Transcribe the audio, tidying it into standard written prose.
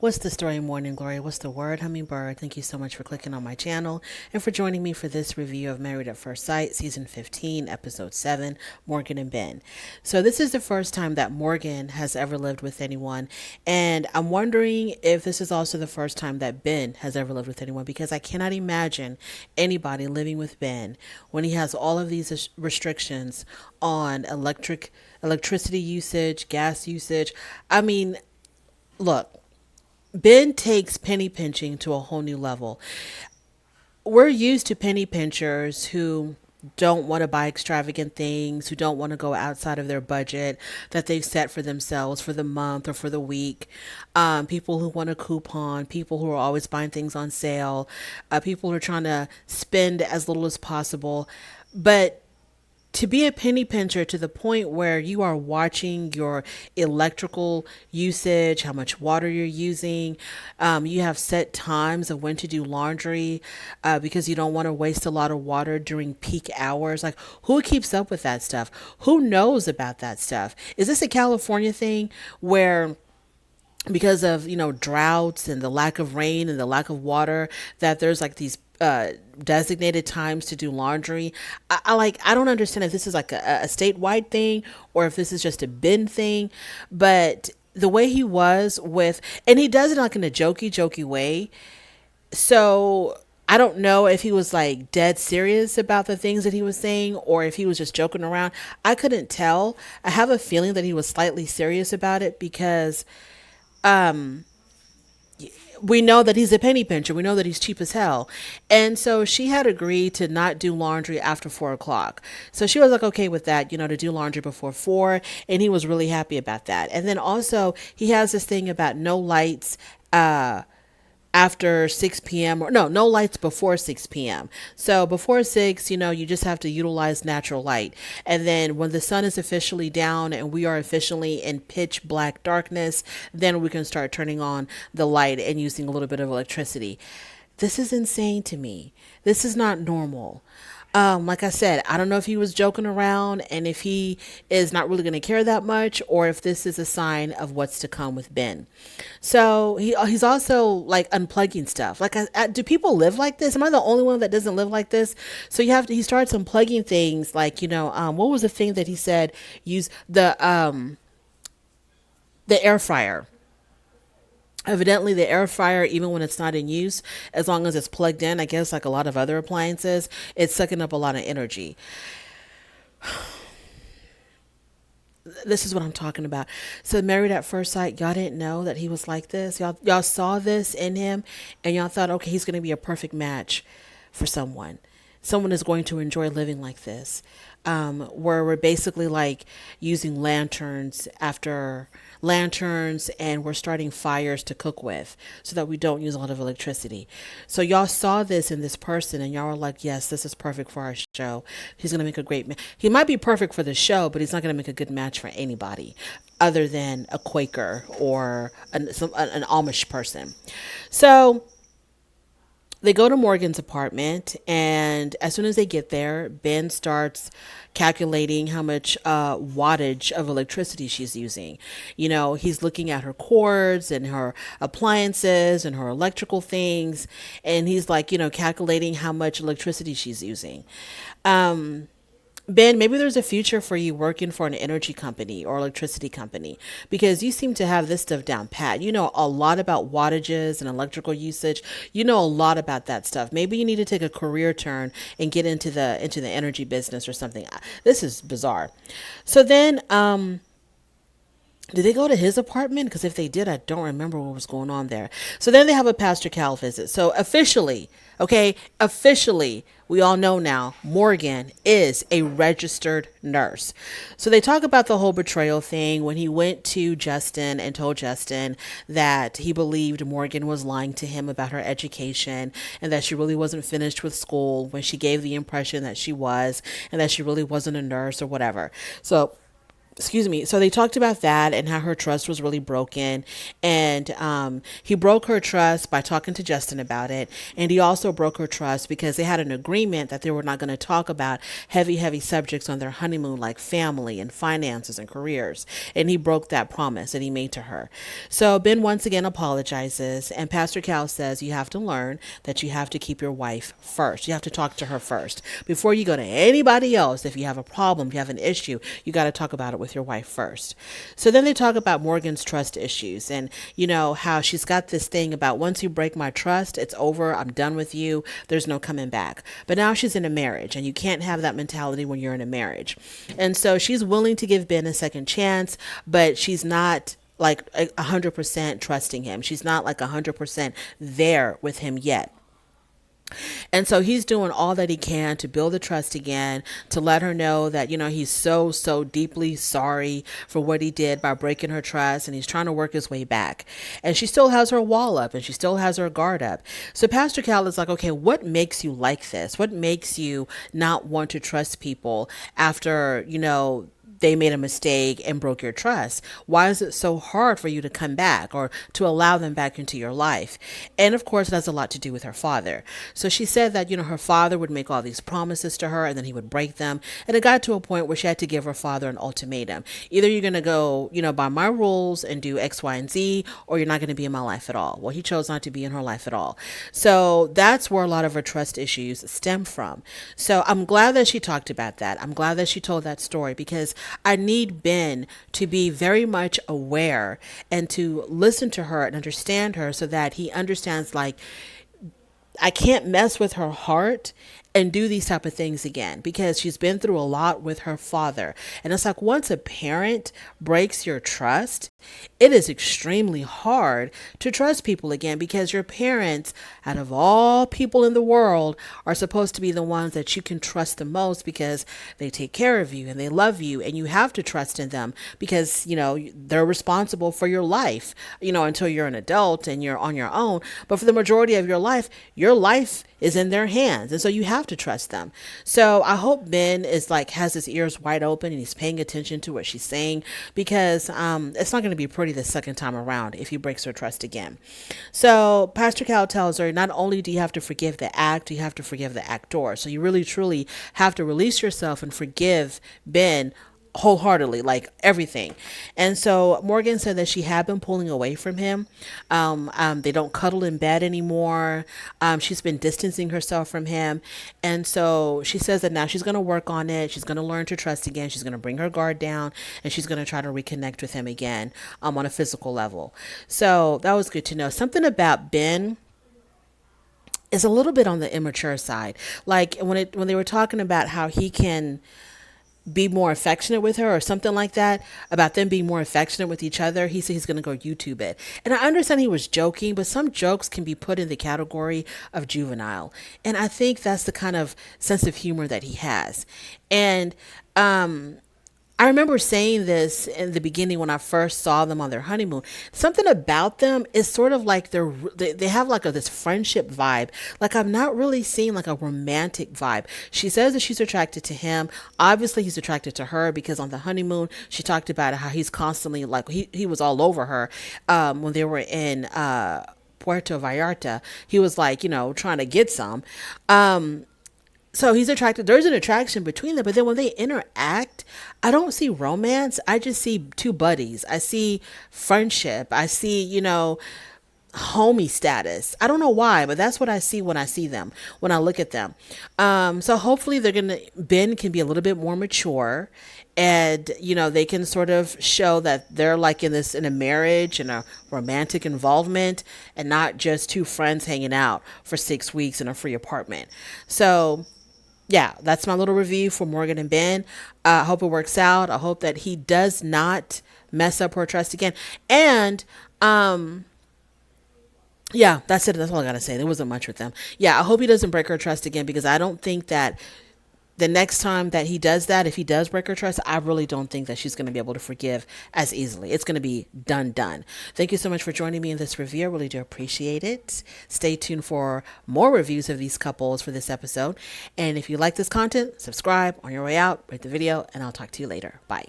What's the story, Morning Glory? What's the word, Hummingbird? Thank you so much for clicking on my channel and for joining me for this review of Married at First Sight, Season 15, Episode 7, Morgan and Ben. So, this is the first time that Morgan has ever lived with anyone, and I'm wondering if this is also the first time that Ben has ever lived with anyone because I cannot imagine anybody living with Ben when he has all of these restrictions on electricity usage, gas usage. I mean, look. Ben takes penny pinching to a whole new level. We're used to penny pinchers who don't want to buy extravagant things, who don't want to go outside of their budget that they've set for themselves for the month or for the week. People who want a coupon, people who are always buying things on sale, people who are trying to spend as little as possible. But to be a penny pincher to the point where you are watching your electrical usage, how much water you're using, you have set times of when to do laundry because you don't want to waste a lot of water during peak hours. Like, who keeps up with that stuff? Who knows about that stuff? Is this a California thing where because of droughts and the lack of rain and the lack of water that there's like these designated times to do laundry? I don't understand if this is like a statewide thing or if this is just a bin thing, but the way he was with, and he does it like in a jokey way, so I don't know if he was like dead serious about the things that he was saying or if he was just joking around. I couldn't tell. I have a feeling that he was slightly serious about it because we know that he's a penny pincher. We know that he's cheap as hell. And so she had agreed to not do laundry after 4 o'clock. So she was like, okay with that, to do laundry before 4. And he was really happy about that. And then also he has this thing about no lights, after 6 p.m. or no lights before 6 p.m. So before 6, you just have to utilize natural light. And then when the sun is officially down and we are officially in pitch black darkness, then we can start turning on the light and using a little bit of electricity. This is insane to me. This is not normal. Like I said, I don't know if he was joking around and if he is not really going to care that much or if this is a sign of what's to come with Ben. So he's also like unplugging stuff. Like, do people live like this? Am I the only one that doesn't live like this? So he starts unplugging things like, what was the thing that he said? Use the air fryer. Evidently, the air fryer, even when it's not in use, as long as it's plugged in, I guess like a lot of other appliances, it's sucking up a lot of energy. This is what I'm talking about. So, Married at First Sight, y'all didn't know that he was like this. Y'all saw this in him, and y'all thought, okay, he's going to be a perfect match for someone. Someone is going to enjoy living like this, where we're basically like using lanterns and we're starting fires to cook with so that we don't use a lot of electricity. So y'all saw this in this person and y'all were like, yes, this is perfect for our show. He's going to make a great he might be perfect for the show, but he's not going to make a good match for anybody other than a Quaker or an Amish person. So they go to Morgan's apartment, and as soon as they get there, Ben starts calculating how much wattage of electricity she's using. He's looking at her cords and her appliances and her electrical things, and he's like, calculating how much electricity she's using. Ben, maybe there's a future for you working for an energy company or electricity company because you seem to have this stuff down pat. You know a lot about wattages and electrical usage. You know a lot about that stuff. Maybe you need to take a career turn and get into the energy business or something. This is bizarre. So then did they go to his apartment? Because if they did, I don't remember what was going on there. So then they have a Pastor Cal visit. So officially, we all know now Morgan is a registered nurse. So they talk about the whole betrayal thing when he went to Justin and told Justin that he believed Morgan was lying to him about her education and that she really wasn't finished with school when she gave the impression that she was and that she really wasn't a nurse or whatever. So excuse me. So they talked about that and how her trust was really broken. And he broke her trust by talking to Justin about it. And he also broke her trust because they had an agreement that they were not going to talk about heavy, heavy subjects on their honeymoon, like family and finances and careers. And he broke that promise that he made to her. So Ben once again apologizes. And Pastor Cal says you have to learn that you have to keep your wife first. You have to talk to her first before you go to anybody else. If you have a problem, if you have an issue, you got to talk about it with your wife first. So then they talk about Morgan's trust issues and, how she's got this thing about once you break my trust, it's over. I'm done with you. There's no coming back. But now she's in a marriage and you can't have that mentality when you're in a marriage. And so she's willing to give Ben a second chance, but she's not like 100% trusting him. She's not like 100% there with him yet. And so he's doing all that he can to build the trust again, to let her know that, he's so, so deeply sorry for what he did by breaking her trust. And he's trying to work his way back. And she still has her wall up and she still has her guard up. So Pastor Cal is like, okay, what makes you like this? What makes you not want to trust people after, they made a mistake and broke your trust? Why is it so hard for you to come back or to allow them back into your life? And of course, it has a lot to do with her father. So she said that, her father would make all these promises to her and then he would break them. And it got to a point where she had to give her father an ultimatum. Either you're going to go, by my rules and do X, Y, and Z, or you're not going to be in my life at all. Well, he chose not to be in her life at all. So that's where a lot of her trust issues stem from. So I'm glad that she talked about that. I'm glad that she told that story because I need Ben to be very much aware and to listen to her and understand her so that he understands, like, I can't mess with her heart and do these type of things again because she's been through a lot with her father. And it's like once a parent breaks your trust, it is extremely hard to trust people again because your parents, out of all people in the world, are supposed to be the ones that you can trust the most because they take care of you and they love you and you have to trust in them because, they're responsible for your life, until you're an adult and you're on your own. But for the majority of your life is in their hands. And so you have to trust them. So I hope Ben is has his ears wide open and he's paying attention to what she's saying because it's not going to be pretty the second time around if he breaks her trust again. So Pastor Cal tells her, not only do you have to forgive the act, you have to forgive the actor. So you really truly have to release yourself and forgive Ben wholeheartedly, like everything. And so Morgan said that she had been pulling away from him. They don't cuddle in bed anymore. She's been distancing herself from him. And so she says that now she's going to work on it. She's going to learn to trust again. She's going to bring her guard down and she's going to try to reconnect with him again on a physical level. So that was good to know. Something about Ben is a little bit on the immature side. Like when they were talking about how he can be more affectionate with her or something like that, about them being more affectionate with each other, he said he's going to go YouTube it. And I understand he was joking, but some jokes can be put in the category of juvenile. And I think that's the kind of sense of humor that he has. And I remember saying this in the beginning when I first saw them on their honeymoon. Something about them is sort of like they have like this friendship vibe. Like I'm not really seeing like a romantic vibe. She says that she's attracted to him. Obviously he's attracted to her because on the honeymoon she talked about how he's constantly like he was all over her when they were in Puerto Vallarta. He was like, trying to get some. So he's attracted. There's an attraction between them, but then when they interact, I don't see romance. I just see two buddies. I see friendship. I see, homie status. I don't know why, but that's what I see when I see them, when I look at them. So hopefully Ben can be a little bit more mature and, they can sort of show that they're like in a marriage and a romantic involvement and not just two friends hanging out for 6 weeks in a free apartment. So yeah, that's my little review for Morgan and Ben. I hope it works out. I hope that he does not mess up her trust again. And, yeah, that's it. That's all I got to say. There wasn't much with them. Yeah, I hope he doesn't break her trust again because I don't think that the next time that he does that, if he does break her trust, I really don't think that she's going to be able to forgive as easily. It's going to be done. Thank you so much for joining me in this review. I really do appreciate it. Stay tuned for more reviews of these couples for this episode. And if you like this content, subscribe on your way out, rate the video, and I'll talk to you later. Bye.